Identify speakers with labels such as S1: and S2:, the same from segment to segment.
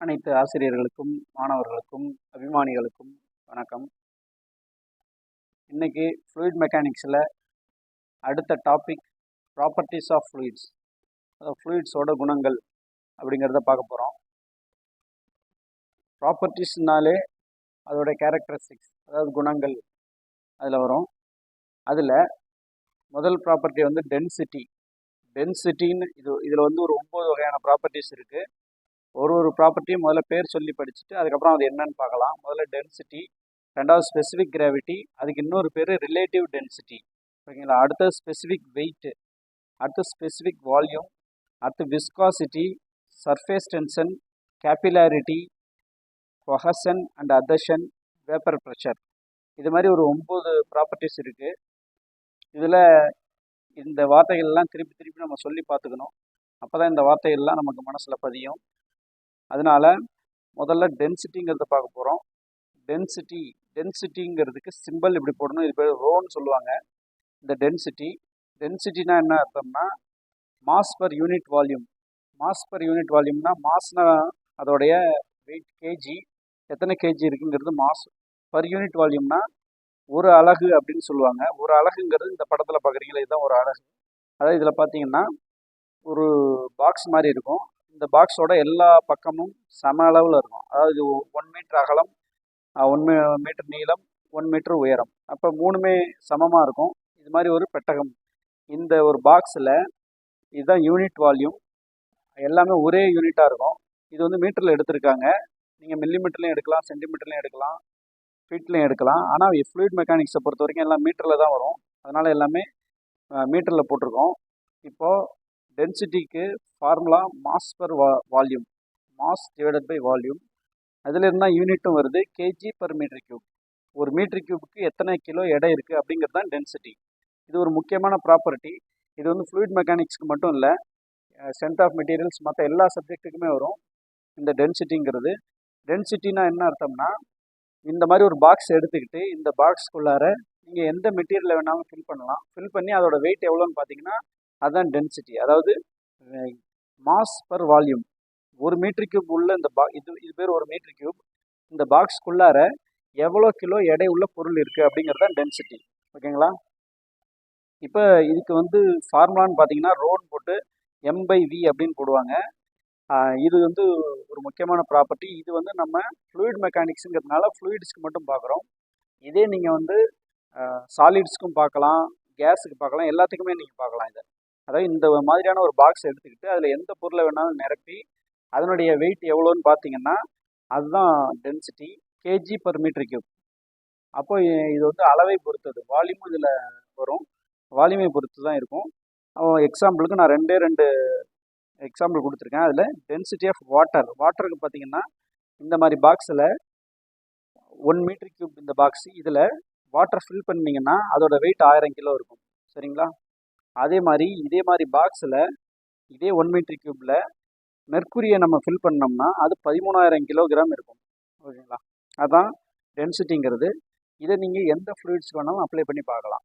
S1: அனைத்து ஆசிரியர்களுக்கும் மாணவர்களுக்கும் அபிமானிகளுக்கும் வணக்கம். இன்னைக்கு ஃப்ளூயிட் மெக்கானிக்ஸில் அடுத்த டாபிக் ப்ராப்பர்ட்டிஸ் ஆஃப் ஃப்ளூயிட்ஸ், ஃப்ளூயிட்ஸோட குணங்கள் அப்படிங்கிறத பார்க்க போகிறோம். ப்ராப்பர்ட்டிஸ்னாலே அதோட கேரக்டரிஸ்டிக்ஸ், அதாவது குணங்கள் அதில் வரும். அதில் முதல் ப்ராப்பர்ட்டி வந்து டென்சிட்டின்னு இதில் வந்து ஒரு 9 வகையான ப்ராப்பர்ட்டிஸ் இருக்குது. ஒரு ப்ராப்பர்ட்டியும் முதல்ல பேர் சொல்லி படிச்சுட்டு அதுக்கப்புறம் அது என்னன்னு பார்க்கலாம். முதல்ல டென்சிட்டி, ரெண்டாவது ஸ்பெசிஃபிக் கிராவிட்டி, அதுக்கு இன்னொரு பேர் ரிலேட்டிவ் டென்சிட்டி, ஓகேங்களா. அடுத்தது ஸ்பெசிஃபிக் வெயிட்டு, அடுத்து ஸ்பெசிஃபிக் வால்யூம், அடுத்து viscosity, surface tension, capillarity, cohesion and adhesion, vapour pressure. இது மாதிரி ஒரு 9 ப்ராப்பர்ட்டிஸ் இருக்குது. இதில் இந்த வார்த்தைகள்லாம் திருப்பி திருப்பி நம்ம சொல்லி பார்த்துக்கணும். அப்போ தான் இந்த வார்த்தைகள்லாம் நமக்கு மனசில் பதியும். அதனால முதல்ல டென்சிட்டிங்கிறத பார்க்க போகிறோம். டென்சிட்டிங்கிறதுக்கு சிம்பிள் இப்படி போடணும். இது பேர் ரோன்னு சொல்லுவாங்க. இந்த டென்சிட்டினா என்ன அர்த்தம்னா mass per unit volume. Mass per unit வால்யூம்னா மாஸ்னா அதோடைய வெயிட், கேஜி, எத்தனை கேஜி இருக்குங்கிறது மாஸ். பர் யூனிட் வால்யூம்னா ஒரு அலகு அப்படின்னு சொல்லுவாங்க. ஒரு அலகுங்கிறது இந்த படத்தில் பார்க்குறீங்களா, இதுதான் ஒரு அலகு. அதாவது இதில் பார்த்தீங்கன்னா ஒரு பாக்ஸ் மாதிரி இருக்கும். இந்த பாக்ஸோட எல்லா பக்கமும் சம அளவில் இருக்கும். அதாவது 1 மீட்டர் அகலம், 1 மீட்டர் நீளம், 1 மீட்டர் உயரம். அப்போ மூணுமே சமமாக இருக்கும். இது மாதிரி ஒரு பெட்டகம். இந்த ஒரு பாக்ஸில் இதுதான் யூனிட் வால்யூம். எல்லாமே ஒரே யூனிட்டாக இருக்கும். இது வந்து மீட்டரில் எடுத்திருக்காங்க. நீங்கள் மில்லிமீட்டர்லையும் எடுக்கலாம், சென்டிமீட்டர்லையும் எடுக்கலாம், ஃபீட்லையும் எடுக்கலாம். ஆனால் ஃப்ளூயிட் மெக்கானிக்ஸை பொறுத்த வரைக்கும் எல்லாம் மீட்டரில் தான் வரும். அதனால் எல்லாமே மீட்டரில் போட்டிருக்கோம். இப்போது டென்சிட்டிக்கு formula mass per volume, mass divided by volume. அதில் இருந்தால் யூனிட்டும் வருது, கேஜி பர் மீட்டர் கியூப். ஒரு மீட்டர் கியூபுக்கு எத்தனை கிலோ எடை இருக்குது அப்படிங்கிறது தான் டென்சிட்டி. இது ஒரு முக்கியமான ப்ராப்பர்ட்டி. இது வந்து ஃப்ளூயிட் மெக்கானிக்ஸ்க்கு மட்டும் இல்லை, ஸ்ட்ரென்த் ஆஃப் மெட்டீரியல்ஸ் மற்ற எல்லா சப்ஜெக்ட்டுக்குமே வரும் இந்த டென்சிட்டிங்கிறது. டென்சிட்டினா என்ன அர்த்தம்னா இந்த மாதிரி ஒரு பாக்ஸ் எடுத்துக்கிட்டு இந்த பாக்ஸ்க்குள்ளார நீங்கள் எந்த மெட்டீரியலை வேணாலும் ஃபில் பண்ணலாம். ஃபில் பண்ணி அதோட வெயிட் எவ்வளோன்னு பார்த்தீங்கன்னா அதுதான் டென்சிட்டி. அதாவது மாஸ் பர் வால்யூம். ஒரு மீட்டர் கியூப் உள்ள இந்த இது பேர் ஒரு மீட்டர் கியூப். இந்த பாக்ஸ்க்குள்ளார எவ்வளோ கிலோ எடை உள்ள பொருள் இருக்குது அப்படிங்கிறது தான் டென்சிட்டி, ஓகேங்களா. இப்போ இதுக்கு வந்து ஃபார்முலான்னு பார்த்தீங்கன்னா ரோன் போட்டு M/V அப்படின்னு போடுவாங்க. இது வந்து ஒரு முக்கியமான ப்ராப்பர்ட்டி. இது வந்து நம்ம ஃப்ளூயிட் மெக்கானிக்ஸுங்கிறதுனால ஃப்ளூயிட்ஸ்க்கு மட்டும் பார்க்குறோம். இதே நீங்கள் வந்து சாலிட்ஸ்க்கும் பார்க்கலாம், கேஸுக்கு பார்க்கலாம், எல்லாத்துக்குமே நீங்கள் பார்க்கலாம் இதை. அதாவது இந்த மாதிரியான ஒரு பாக்ஸ் எடுத்துக்கிட்டு அதில் எந்த பொருளை வேணாலும் நிரப்பி அதனுடைய வெயிட் எவ்வளோன்னு பார்த்தீங்கன்னா அதுதான் density, KG per metre cube. அப்போ இது வந்து அளவை பொறுத்தது, வால்யூம் இதில் வரும், வால்யூமை பொறுத்து தான் இருக்கும். எக்ஸாம்பிளுக்கு நான் ரெண்டு எக்ஸாம்பிள் கொடுத்துருக்கேன். அதில் டென்சிட்டி ஆஃப் வாட்டருக்கு பார்த்தீங்கன்னா இந்த மாதிரி பாக்ஸில் 1 மீட்டர் கியூப் இந்த பாக்ஸ், இதில் வாட்டர் ஃபில் பண்ணிங்கன்னா அதோட வெயிட் 1000 கிலோ இருக்கும், சரிங்களா. இதே மாதிரி பாக்ஸில் இதே 1 மீட்டர் கியூப்பில் மெர்க்குரியை நம்ம ஃபில் பண்ணோம்னா அது 13000 கிலோகிராம் இருக்கும், ஓகேங்களா. அதுதான் டென்சிட்டிங்கிறது. இதை நீங்கள் எந்த ஃப்ளூயிட்ஸ் வேணாலும் அப்ளை பண்ணி பார்க்கலாம்.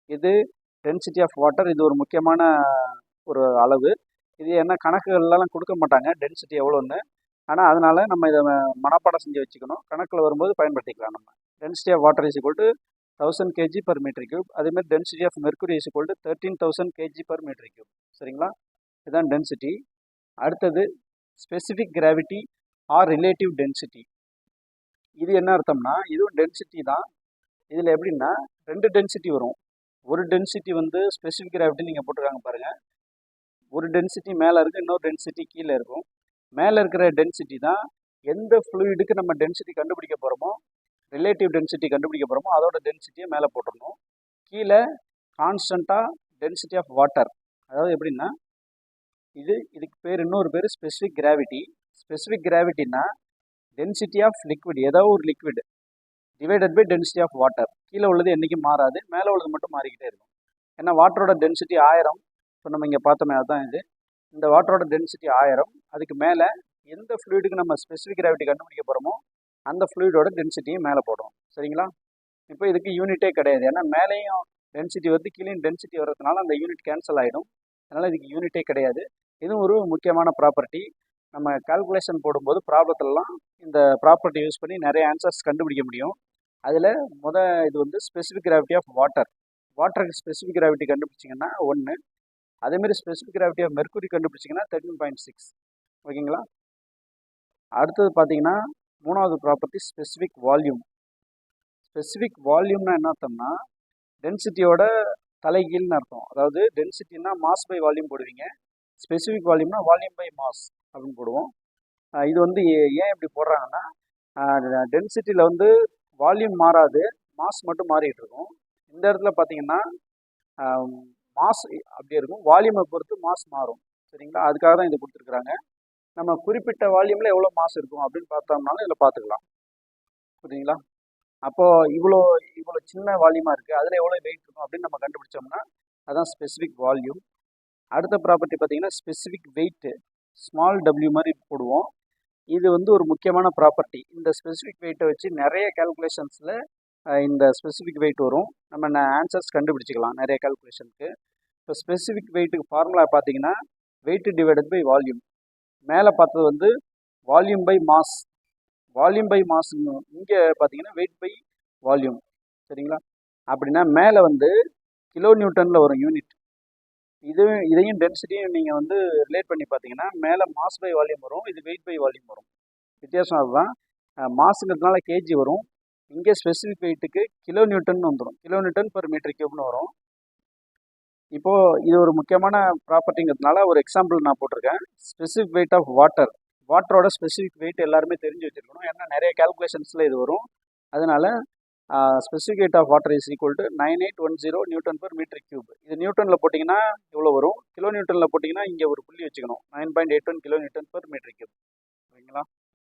S1: இது டென்சிட்டி ஆஃப் வாட்டர். இது ஒரு முக்கியமான ஒரு அளவு. இது என்ன கணக்குகள்லாம் கொடுக்க மாட்டாங்க டென்சிட்டி எவ்வளோன்னு. ஆனால் அதனால் நம்ம இதை மனப்பாடம் செஞ்சு வச்சுக்கணும். கணக்கில் வரும்போது பயன்படுத்திக்கலாம். நம்ம density of water is equal to 1000 kg per meter cube. அதேமாதிரி density of mercury is equal to 13,000 kg per meter cube, சரிங்களா. இதுதான் டென்சிட்டி. அடுத்தது specific gravity or relative density. இது என்ன அர்த்தம்னா இதுவும் டென்சிட்டி தான். இதில் எப்படின்னா 2 டென்சிட்டி வரும். ஒரு டென்சிட்டி வந்து ஸ்பெசிஃபிக் கிராவிட்டி நீங்கள் போட்டுருக்காங்க பாருங்கள். ஒரு டென்சிட்டி மேலே இருக்குது, இன்னொரு டென்சிட்டி கீழே இருக்கும். மேலே இருக்கிற டென்சிட்டி தான் எந்த ஃப்ளூயிடுக்கு நம்ம டென்சிட்டி கண்டுபிடிக்க போகிறோமோ, ரிலேட்டிவ் டென்சிட்டி கண்டுபிடிக்க போகிறோமோ அதோட டென்சிட்டியை மேலே போட்டுடணும். கீழே கான்ஸ்டண்ட்டாக டென்சிட்டி ஆஃப் வாட்டர். அதாவது எப்படின்னா இதுக்கு பேர், இன்னொரு பேர் ஸ்பெசிஃபிக் கிராவிட்டி. ஸ்பெசிஃபிக் கிராவிட்டினா டென்சிட்டி ஆஃப் லிக்விட், ஏதாவது ஒரு liquid divided by density of water. கீழே உள்ளது என்றைக்கும் மாறாது, மேலே உள்ளது மட்டும் மாறிக்கிட்டே இருக்கும். ஏன்னா வாட்டரோட டென்சிட்டி 1000. இப்போ நம்ம இங்கே பார்த்தோமே அதுதான் இது. இந்த வாட்டரோட டென்சிட்டி 1000. அதுக்கு மேலே எந்த ஃப்ளூயிடுக்கு நம்ம ஸ்பெசிஃபிக் கிராவிட்டி கண்டுபிடிக்க போகிறோமோ அந்த ஃப்ளூயிடோட டென்சிட்டியும் மேலே போடுறோம், சரிங்களா. இப்போ இதுக்கு யூனிட்டே கிடையாது. ஏன்னா மேலேயும் டென்சிட்டி வந்து கீழேயும் டென்சிட்டி வர்றதுனால அந்த யூனிட் கேன்சல் ஆகிடும். அதனால் இதுக்கு யூனிட்டே கிடையாது. இதுவும் ஒரு முக்கியமான ப்ராப்பர்ட்டி. நம்ம கால்குலேஷன் போடும்போது ப்ராப்ளத்திலலாம் இந்த ப்ராப்பர்ட்டி யூஸ் பண்ணி நிறைய ஆன்சர்ஸ் கண்டுபிடிக்க முடியும். அதில் இது வந்து ஸ்பெசிஃபிக் கிராவிட்டி ஆஃப் வாட்டர். வாட்டருக்கு ஸ்பெசிஃபிக் கிராவிட்டி கண்டுபிடிச்சிங்கன்னா 1. அதேமாரி ஸ்பெசிஃபிக் கிராவிட்டி ஆஃப் மெர்க்குரி கண்டுபிடிச்சிங்கன்னா 13.6. ஓகேங்களா? அடுத்தது பார்த்தீங்கன்னா 3வது ப்ராப்பர்ட்டி ஸ்பெசிஃபிக் வால்யூம். ஸ்பெசிஃபிக் வால்யூம்னா என்ன அர்த்தம்னா டென்சிட்டியோட தலைகீழ்னு அர்த்தம். அதாவது டென்சிட்டின்னா மாஸ் பை வால்யூம் போடுவீங்க, ஸ்பெசிஃபிக் வால்யூம்னா வால்யூம் பை மாஸ் அப்படின்னு போடுவோம். இது வந்து ஏன் இப்படி போடுறாங்கன்னா டென்சிட்டியில் வந்து வால்யூம் மாறாது, மாஸ் மட்டும் மாறிட்டு இருக்கும். இந்த இடத்துல பார்த்தீங்கன்னா மாஸ் அப்படியே இருக்கும், வால்யூமை பொறுத்து மாஸ் மாறும். சரிங்களா? அதுக்காக தான் இது கொடுத்துருக்குறாங்க. நம்ம குறிப்பிட்ட வால்யூமில் எவ்வளோ மாஸ் இருக்கும் அப்படின்னு பார்த்தோம்னாலும் இதில் பார்த்துக்கலாம். புரியுதுங்களா? அப்போது இவ்வளோ இவ்வளோ சின்ன வால்யூமாக இருக்குது, அதில் எவ்வளோ வெயிட் இருக்கும் அப்படின்னு நம்ம கண்டுபிடிச்சோம்னா அதான் ஸ்பெசிஃபிக் வால்யூம். அடுத்த ப்ராப்பர்ட்டி பார்த்தீங்கன்னா ஸ்பெசிஃபிக் வெயிட்டு, ஸ்மால் டபிள்யூ மாதிரி போடுவோம். இது வந்து ஒரு முக்கியமான ப்ராப்பர்ட்டி. இந்த ஸ்பெசிஃபிக் வெயிட்டை வச்சு நிறைய கேல்குலேஷன்ஸில் இந்த ஸ்பெசிஃபிக் வெயிட் வரும். நம்ம ஆன்சர்ஸ் கண்டுபிடிச்சிக்கலாம் நிறைய கேல்குலேஷனுக்கு. இப்போ ஸ்பெசிஃபிக் வெயிட்டுக்கு ஃபார்முலா பார்த்தீங்கன்னா வெயிட் டிவைடட் பை வால்யூம். மேலே பார்த்தது வந்து volume by mass. Volume by mass இங்கே பார்த்தீங்கன்னா வெயிட் பை வால்யூம். சரிங்களா? அப்படின்னா மேலே வந்து கிலோ நியூட்டனில் வரும் யூனிட். இதையும் டென்சிட்டியும் நீங்கள் வந்து ரிலேட் பண்ணி பார்த்தீங்கன்னா மேலே மாஸ் பை வால்யூம் வரும், இது வெயிட் பை வால்யூம் வரும். வித்தியாசம் அதுதான். மாஸுங்கிறதுனால கேஜி வரும், இங்கே ஸ்பெசிஃபிக் வெயிட்டுக்கு கிலோ நியூட்டன் வந்துடும், கிலோ நியூட்டன் பெர் மீட்டர் கியூப்னு வரும். இப்போது இது ஒரு முக்கியமான ப்ராப்பர்ட்டிங்கிறதுனால ஒரு எக்ஸாம்பிள் நான் போட்டிருக்கேன். Specific weight of water. வாட்டரோட ஸ்பெசிஃபிக் வெயிட் எல்லாருமே தெரிஞ்சு வச்சுருக்கணும், ஏன்னா நிறைய கேல்குலேஷன்ஸில் இது வரும். அதனால் specific weight of water is equal to 9810 newton per metre cube. இது நியூட்டனில் போட்டிங்கன்னா இவ்வளோ வரும், கிலோ நியூட்டனில் போட்டிங்கன்னா இங்கே ஒரு புள்ளி வச்சுக்கணும், 9.81 kilo newton per metre cube. ஓகேங்களா?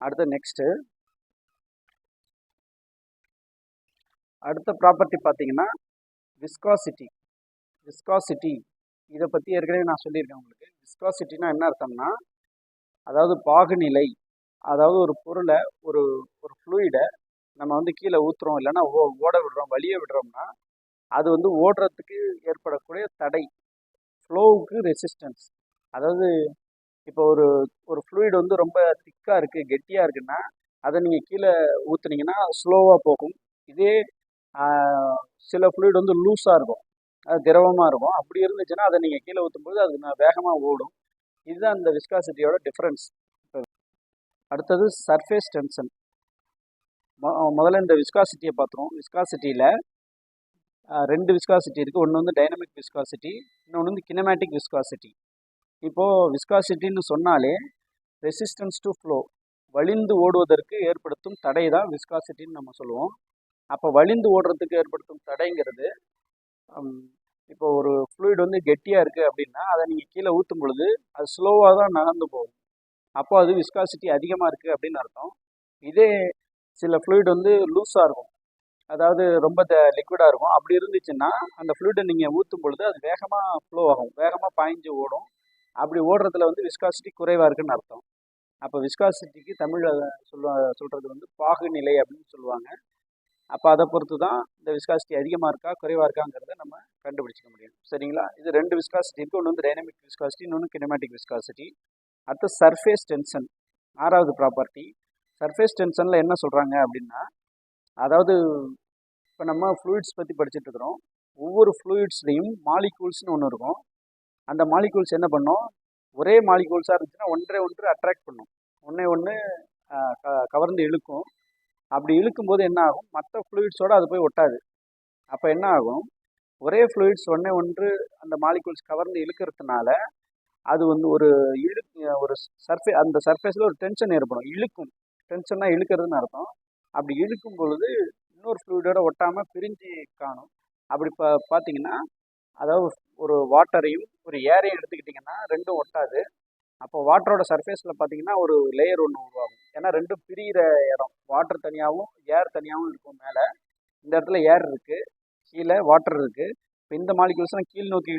S1: அடுத்த நெக்ஸ்ட்டு அடுத்த ப்ராப்பர்ட்டி பார்த்தீங்கன்னா விஸ்காசிட்டி. விஸ்காசிட்டி இதை பற்றி ஏற்கனவே நான் சொல்லியிருக்கேன் உங்களுக்கு. விஸ்காசிட்டினா என்ன அர்த்தம்னா அதாவது பாகுநிலை. அதாவது ஒரு பொருளை ஒரு ஒரு ஃப்ளூயிடை நம்ம வந்து கீழே ஊற்றுறோம், இல்லைன்னா ஓட விடுறோம், வழியே விடுறோம்னா அது வந்து ஓடுறதுக்கு ஏற்படக்கூடிய தடை, ஃப்ளோவுக்கு ரெசிஸ்டன்ஸ். அதாவது இப்போ ஒரு ஒரு ஃப்ளூயிட் வந்து ரொம்ப திக்காக இருக்குது, கெட்டியாக இருக்குன்னா அதை நீங்கள் கீழே ஊற்றுனீங்கன்னா ஸ்லோவாக போகும். இதே சில ஃப்ளூயிட் வந்து லூஸாக இருக்கும், அது திரவமாக இருக்கும், அப்படி இருந்துச்சுன்னா அதை நீங்கள் கீழே ஊற்றும்போது அது வேகமாக ஓடும். இதுதான் இந்த விஸ்காசிட்டியோட டிஃப்ரென்ஸ். அடுத்தது சர்ஃபேஸ் டென்ஷன். முதல்ல இந்த விஸ்காசிட்டியை பார்த்துருவோம். விஸ்காசிட்டியில் 2 விஸ்காசிட்டி இருக்குது. ஒன்று வந்து டைனமிக் விஸ்காசிட்டி, இன்னொன்று வந்து கினமேட்டிக் விஸ்காசிட்டி. இப்போது விஸ்காசிட்டின்னு சொன்னாலே ரெசிஸ்டன்ஸ் டு ஃப்ளோ, வழிந்து ஓடுவதற்கு ஏற்படுத்தும் தடை தான் விஸ்காசிட்டின்னு நம்ம சொல்லுவோம். அப்போ வழிந்து ஓடுறதுக்கு ஏற்படுத்தும் தடைங்கிறது, இப்போ ஒரு ஃப்ளூயிட் வந்து கெட்டியாக இருக்குது அப்படின்னா அதை நீங்கள் கீழே ஊற்றும் பொழுது அது ஸ்லோவாக தான் நகர்ந்து போகும், அப்போ அது விஸ்காசிட்டி அதிகமாக இருக்குது அப்படின்னு அர்த்தம். இதே சில ஃப்ளூயிட் வந்து லூஸாக இருக்கும், அதாவது ரொம்ப லிக்விடாக இருக்கும், அப்படி இருந்துச்சுன்னா அந்த ஃப்ளூயிடை நீங்கள் ஊற்றும் பொழுது அது வேகமாக ஃப்ளோ ஆகும், வேகமாக பாய்ஞ்சு ஓடும். அப்படி ஓடுறதுல வந்து விஸ்காசிட்டி குறைவாக இருக்குன்னு அர்த்தம். அப்போ விஸ்காசிட்டிக்கு தமிழில் சொல்கிறது வந்து பாகுநிலை அப்படின்னு சொல்லுவாங்க. அப்போ அதை பொறுத்து தான் இந்த விஸ்காசிட்டி அதிகமாக இருக்கா குறைவாக இருக்காங்கிறத நம்ம கண்டுபிடிச்சிக்க முடியும். சரிங்களா? இது 2 விஸ்காசிட்டி இருக்குது. ஒன்று வந்து டைனமிக் விஸ்காசிட்டி, இன்னொன்று கினமேட்டிக் விஸ்காசிட்டி. அடுத்து சர்ஃபேஸ் டென்ஷன், 6வது ப்ராப்பர்ட்டி. சர்ஃபேஸ் டென்ஷனில் என்ன சொல்கிறாங்க அப்படின்னா, அதாவது இப்போ நம்ம ஃப்ளூயிட்ஸ் பற்றி படிச்சுட்டு இருக்கிறோம். ஒவ்வொரு ஃப்ளூயிட்ஸ்லேயும் மாலிகூல்ஸ்னு ஒன்று இருக்கும். அந்த மாலிகூல்ஸ் என்ன பண்ணும், ஒரே மாலிகூல்ஸாக இருந்துச்சுன்னா ஒன்று அட்ராக்ட் பண்ணும், ஒன்று கவர்ந்து இழுக்கும். அப்படி இழுக்கும்போது என்ன ஆகும், மற்ற ஃப்ளூயிட்ஸோடு அது போய் ஒட்டாது. அப்போ என்ன ஆகும், ஒரே ஃப்ளூயிட்ஸ் ஒன்று அந்த மாலிகூல்ஸ் கவர்ந்து இழுக்கிறதுனால அது வந்து ஒரு அந்த சர்ஃபேஸில் ஒரு டென்ஷன் ஏற்படும், இழுக்கும். டென்ஷன்னா இழுக்கிறதுன்னு அர்த்தம். அப்படி இழுக்கும் பொழுது இன்னொரு ஃப்ளூயிடோட ஒட்டாமல் பிரிஞ்சு காணும். அப்படி பார்த்தீங்கன்னா அதாவது ஒரு வாட்டரையும் ஒரு ஏரையும் எடுத்துக்கிட்டிங்கன்னா ரெண்டும் ஒட்டாது. அப்போ வாட்டரோட சர்ஃபேஸில் பார்த்தீங்கன்னா ஒரு லேயர் ஒன்று உருவாகும், ஏன்னா ரெண்டும் பிரிகிற இடம். வாட்டர் தனியாகவும் ஏர் தனியாகவும் இருக்கும். மேலே இந்த இடத்துல ஏர் இருக்குது, கீழே வாட்டர் இருக்குது. இப்போ இந்த மாலிகூல்ஸ்லாம் கீழ் நோக்கி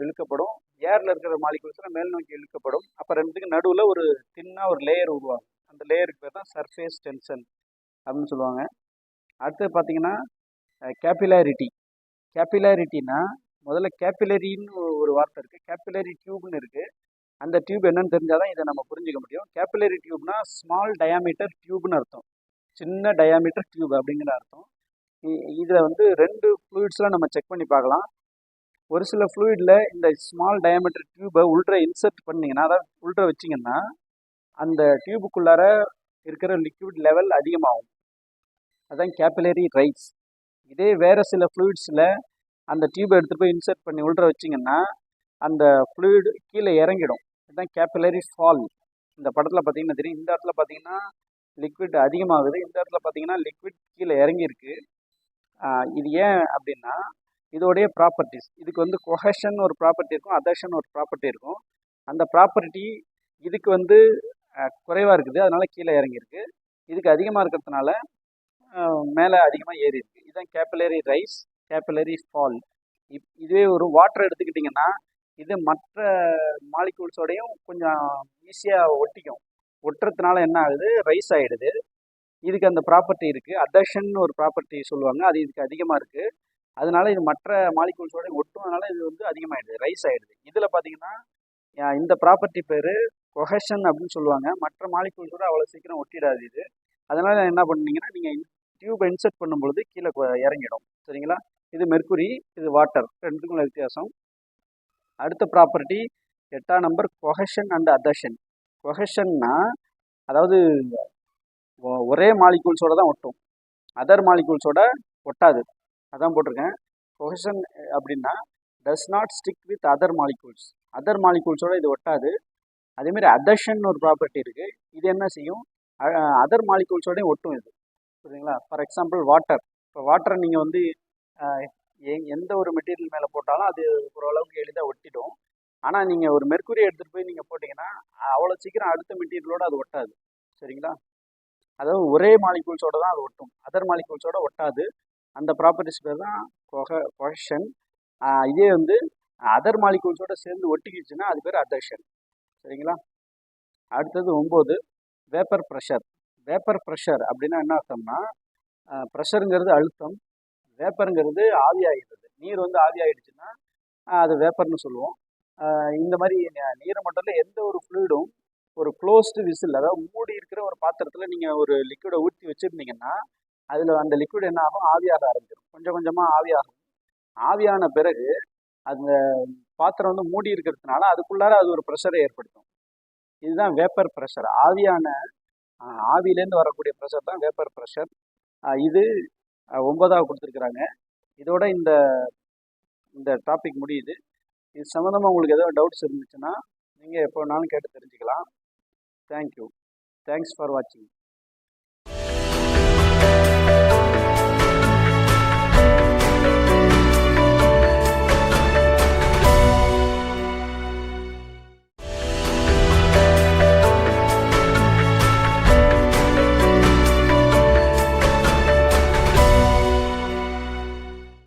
S1: இழுக்கப்படும், ஏரில் இருக்கிற மாலிகூல்ஸ்லாம் மேல் நோக்கி இழுக்கப்படும். அப்போ ரெண்டுக்கு நடுவில் ஒரு தின்னாக ஒரு லேயர் உருவாகும். அந்த லேயருக்கு பேர் தான் சர்ஃபேஸ் டென்ஷன் அப்படின்னு சொல்லுவாங்க. அடுத்து பார்த்தீங்கன்னா கேபிலாரிட்டி. கேபிலாரிட்டினா முதல்ல கேபிலரின்னு ஒரு வார்த்தை இருக்குது, கேபிலரி டியூப்னு இருக்குது. அந்த டியூப் என்னன்னு தெரிஞ்சாதான் இதை நம்ம புரிஞ்சுக்க முடியும். கேபிலரி டியூப்னா ஸ்மால் டயாமீட்டர் டியூப்னு அர்த்தம், சின்ன டயாமீட்டர் டியூப் அப்படிங்கிற அர்த்தம். இதில் வந்து 2 ஃப்ளூயிட்ஸ்லாம் நம்ம செக் பண்ணி பார்க்கலாம். ஒரு சில ஃப்ளூயிடில் இந்த ஸ்மால் டயாமீட்டர் டியூபை உள்ற இன்சர்ட் பண்ணிங்கன்னா, அதாவது உள்ற வச்சிங்கன்னா அந்த டியூபுக்குள்ளார இருக்கிற லிக்விட் லெவல் அதிகமாகும். அதுதான் கேபிலரி ரைஸ். இதே வேறு சில ஃப்ளூயிட்ஸில் அந்த டியூபை எடுத்துகிட்டு போய் இன்சர்ட் பண்ணி உள்ற வச்சிங்கன்னா அந்த ஃப்ளூயிடு கீழே இறங்கிடும். இதுதான் கேபிலரி ஃபால். இந்த படத்தில் பார்த்தீங்கன்னா தெரியும். இந்த இடத்துல பார்த்தீங்கன்னா லிக்விட் அதிகமாகுது, இந்த இடத்துல பார்த்தீங்கன்னா லிக்விட் கீழே இறங்கியிருக்கு. இது ஏன் அப்படின்னா இதோடைய ப்ராப்பர்ட்டிஸ். இதுக்கு வந்து கொஹஷன் ஒரு ப்ராப்பர்ட்டி இருக்கும், அதர்ஷன் ஒரு ப்ராப்பர்ட்டி இருக்கும். அந்த ப்ராப்பர்ட்டி இதுக்கு வந்து குறைவாக இருக்குது, அதனால கீழே இறங்கியிருக்கு. இதுக்கு அதிகமாக இருக்கிறதுனால மேலே அதிகமாக ஏறி இருக்கு. இதுதான் கேபிலரி ரைஸ், கேபிலரி ஃபால். இதுவே ஒரு வாட்டர் எடுத்துக்கிட்டிங்கன்னா இது மற்ற மாலிகூல்ஸோடையும் கொஞ்சம் ஈஸியாக ஒட்டிக்கும். ஒட்டுறதுனால என்ன ஆகுது, ரைஸ் ஆகிடுது. இதுக்கு அந்த ப்ராப்பர்ட்டி இருக்குது, அதர்ஷன் ஒரு ப்ராப்பர்ட்டி சொல்லுவாங்க, அது இதுக்கு அதிகமாக இருக்குது. அதனால இது மற்ற மாலிகூல்ஸோட ஒட்டுறதுனால இது வந்து அதிகமாகிடுது, ரைஸ் ஆகிடுது. இதில் பார்த்தீங்கன்னா இந்த ப்ராப்பர்ட்டி பேர் கொஹஷன் அப்படின்னு சொல்லுவாங்க. மற்ற மாலிகூல்ஸோட அவ்வளோ சீக்கிரம் ஒட்டிடாது இது. அதனால் என்ன பண்ணீங்கன்னா நீங்கள் டியூபை இன்சர்ட் பண்ணும்பொழுது கீழே இறங்கிடும். சரிங்களா? இது மெர்க்குரி, இது வாட்டர், ரெண்டுக்கும் உள்ள வித்தியாசம். அடுத்த ப்ராப்பர்ட்டி 8ஆம் நம்பர், கொஹஷன் அண்ட் அதர்ஷன். கொஹஷன்னா அதாவது ஒரே மாலிகூல்ஸோட தான் ஒட்டும், அதர் மாலிகூல்ஸோட ஒட்டாது. அதான் போட்டிருக்கேன். கொஹஷன் அப்படின்னா does not stick with other molecules, other மாலிகூல்ஸோட இது ஒட்டாது. அதேமாதிரி அதர்ஷன் ஒரு ப்ராப்பர்ட்டி இருக்குது. இது என்ன செய்யும், அதர் மாலிகூல்ஸோடையும் ஒட்டும் இது. புரியுதுங்களா? For example water. இப்போ வாட்டரை நீங்கள் வந்து எந்த ஒரு மெட்டீரியல் மேலே போட்டாலும் அது ஓரளவுக்கு எளிதாக ஒட்டிடும். ஆனால் நீங்கள் ஒரு மெர்க்குரி எடுத்துகிட்டு போய் நீங்கள் போட்டிங்கன்னா அவ்வளோ சீக்கிரம் அடுத்த மெட்டீரியலோடு அது ஒட்டாது. சரிங்களா? அதாவது ஒரே மாலிகூல்ஸோட தான் அது ஒட்டும், அதர் மாலிகூல்ஸோட ஒட்டாது. அந்த ப்ராப்பர்ட்டிஸ் பேர் தான் கொஹஷன். இதே வந்து அதர் மாலிகூல்ஸோட சேர்ந்து ஒட்டிக்கிச்சுன்னா அது பேர் அதர்ஷன். சரிங்களா? அடுத்தது 9, வேப்பர் ப்ரெஷர். வேப்பர் ப்ரெஷர் அப்படின்னா என்ன அர்த்தம்னா, ப்ரெஷருங்கிறது அழுத்தம், வேப்பருங்கிறது ஆவியாகிடுது. நீர் வந்து ஆவியாகிடுச்சுன்னா அது வேப்பர்னு சொல்லுவோம். இந்த மாதிரி நீரை மட்டும் இல்லை, எந்த ஒரு ஃப்ளூயிடும் ஒரு க்ளோஸ்டு விசில், அதாவது மூடி இருக்கிற ஒரு பாத்திரத்தில் நீங்கள் ஒரு லிக்விடை ஊற்றி வச்சுருந்தீங்கன்னா அதில் அந்த லிக்விட் என்ன ஆகும், ஆவியாக ஆரம்பிச்சிடும். கொஞ்சம் கொஞ்சமாக ஆவியாகும். ஆவியான பிறகு அந்த பாத்திரம் வந்து மூடி இருக்கிறதுனால அதுக்குள்ளார அது ஒரு ப்ரெஷரை ஏற்படுத்தும். இதுதான் வேப்பர் ப்ரெஷர். ஆவியிலேருந்து வரக்கூடிய ப்ரெஷர் தான் வேப்பர் ப்ரெஷர். இது 9ஆக கொடுத்துருக்குறாங்க. இதோட இந்த டாபிக் முடியுது. இது சம்மந்தமாக உங்களுக்கு ஏதாவது டவுட்ஸ் இருந்துச்சுன்னா நீங்கள் எப்போ வேணாலும் கேட்டு தெரிஞ்சுக்கலாம். தேங்க்யூ. தேங்க்ஸ் ஃபார் வாட்சிங்.